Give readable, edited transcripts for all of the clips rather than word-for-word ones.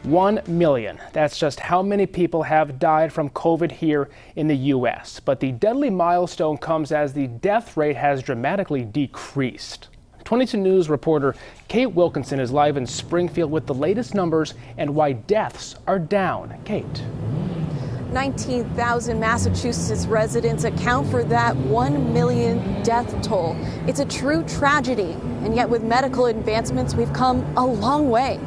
1 million. That's just how many people have died from COVID here in the U.S. But the deadly milestone comes as the death rate has dramatically decreased. 22 News reporter Kate Wilkinson is live in Springfield with the latest numbers and why deaths are down. Kate. 19,000 Massachusetts residents account for that 1 million death toll. It's a true tragedy, and yet with medical advancements, we've come a long way.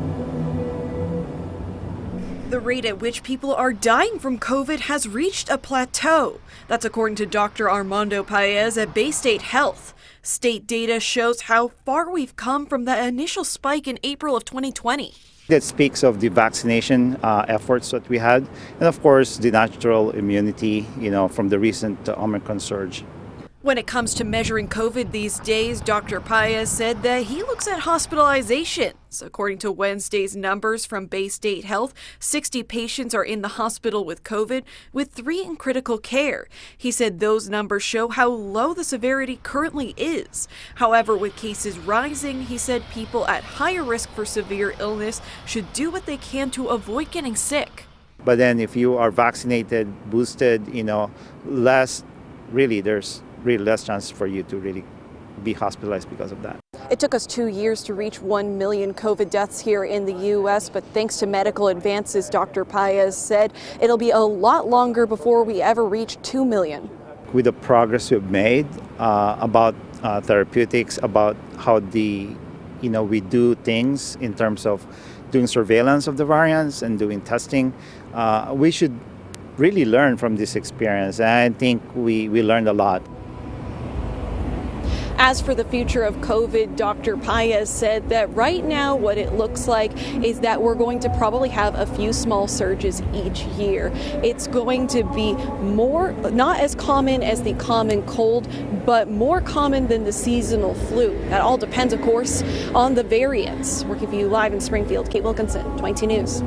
The rate at which people are dying from COVID has reached a plateau. That's according to Dr. Armando Paez at Bay State Health. State data shows how far we've come from the initial spike in April of 2020. That speaks of the vaccination efforts that we had, and of course the natural immunity, from the recent Omicron surge. When it comes to measuring COVID these days, Dr. Paez said that he looks at hospitalizations. According to Wednesday's numbers from Bay State Health, 60 patients are in the hospital with COVID, with 3 in critical care. He said those numbers show how low the severity currently is. However, with cases rising, he said people at higher risk for severe illness should do what they can to avoid getting sick. But then if you are vaccinated, boosted, there's really less chance for you to really be hospitalized because of that. It took us 2 years to reach 1 million COVID deaths here in the U.S., but thanks to medical advances, Dr. Paez said, it'll be a lot longer before we ever reach 2 million. With the progress we've made about therapeutics, about how we do things in terms of doing surveillance of the variants and doing testing, we should really learn from this experience. And I think we learned a lot. As for the future of COVID, Dr. Paez said that right now what it looks like is that we're going to probably have a few small surges each year. It's going to be not as common as the common cold, but more common than the seasonal flu. That all depends, of course, on the variants. Working for you live in Springfield, Kate Wilkinson, 22 News.